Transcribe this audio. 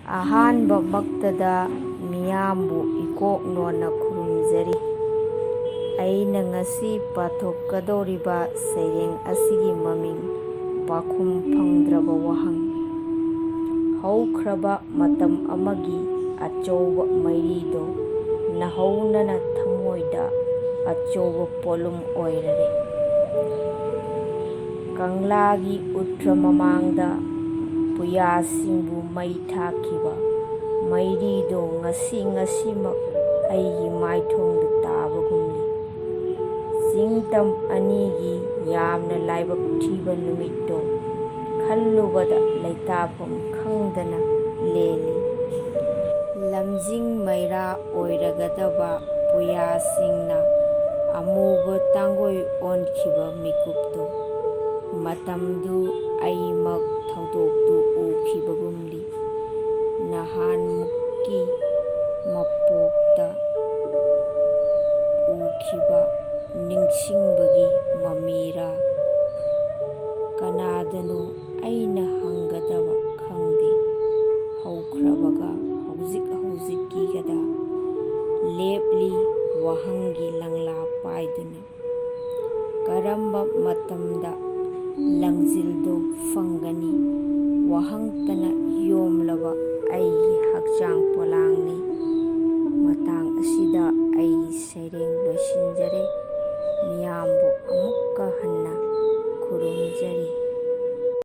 ꯑꯍꯥꯟꯕꯃꯛꯇꯗ ꯃꯤꯌꯥꯝꯕꯨ ꯏꯀꯣꯛꯅꯣꯟꯅ ꯈꯨꯔꯨꯝꯖꯔꯤ꯫ ꯑꯩꯅ ꯉꯁꯤ ꯄꯥꯊꯣꯛꯀꯗꯧꯔꯤꯕ ꯁꯩꯔꯦꯡ ꯑꯁꯤꯒꯤ ꯃꯃꯤꯡ ꯄꯥꯈꯨꯝ ꯐꯪꯗ꯭ꯔꯕ ꯋꯥꯍꯪ꯫ ꯍꯧꯈ꯭ꯔꯕ ꯃꯇꯝ ꯑꯃꯒꯤ ꯑꯆꯧꯕ ꯃꯩꯔꯤꯗꯣ ꯅꯍꯧꯅꯅ ꯊꯃꯣꯏꯗ ꯑꯆꯧꯕ ꯄꯣꯠꯂꯨꯝ ꯑꯣꯏꯔꯔꯦ꯫ ꯀꯪꯂꯥꯒꯤ ꯎꯇ꯭ꯔ ꯃꯃꯥꯡꯗ ꯄꯨꯌꯥꯁꯤꯡꯕꯨ ꯃꯩ ꯊꯥꯈꯤꯕ ꯃꯩꯔꯤꯗꯣ ꯉꯁꯤꯃꯛ ꯑꯩꯒꯤ ꯃꯥꯏꯊꯣꯡꯗ ꯇꯥꯕꯒꯨꯝꯂꯤ꯫ ꯆꯤꯡꯇꯝ ꯑꯅꯤꯒꯤ ꯌꯥꯝꯅ ꯂꯥꯏꯕꯛ ꯊꯤꯕ ꯅꯨꯃꯤꯠꯇꯣ ꯈꯜꯂꯨꯕꯗ ꯂꯩꯇꯥꯐꯝ ꯈꯪꯗꯅ ꯂꯦꯜꯂꯤ꯫ ꯂꯝꯖꯤꯡ ꯃꯩꯔꯥ ꯑꯣꯏꯔꯒꯗꯕ ꯄꯨꯌꯥꯁꯤꯡꯅ ꯑꯃꯨꯕ ꯇꯥꯡꯒꯣꯏ ꯑꯣꯟꯈꯤꯕ ꯃꯤꯀꯨꯞꯇꯣ ꯃꯇꯝꯗꯨ ꯑꯩꯃꯛ ꯊꯧꯗꯣꯛꯇꯨ ꯎꯈꯤꯕꯒꯨꯝꯂꯤ꯫ ꯅꯍꯥꯟꯃꯨꯛꯀꯤ ꯃꯄꯣꯛꯇ ꯎꯈꯤꯕ ꯅꯤꯡꯁꯤꯡꯕꯒꯤ ꯃꯃꯤꯔꯥ? ꯀꯅꯥꯗꯅꯣ ꯑꯩꯅ ꯍꯪꯒꯗꯕ ꯈꯪꯗꯦ꯫ ꯍꯧꯈ꯭ꯔꯕꯒ ꯍꯧꯖꯤꯛꯀꯤꯒꯗ ꯂꯦꯞꯂꯤ ꯋꯥꯍꯪꯒꯤ ꯂꯪꯂꯥ ꯄꯥꯏꯗꯨꯅ꯫ ꯀꯔꯝꯕ ꯃꯇꯝꯗ ꯂꯪꯖꯤꯜꯗꯣ ꯐꯪꯒꯅꯤ? ꯋꯥꯍꯪꯇꯅ ꯌꯣꯝꯂꯕ ꯑꯩꯒꯤ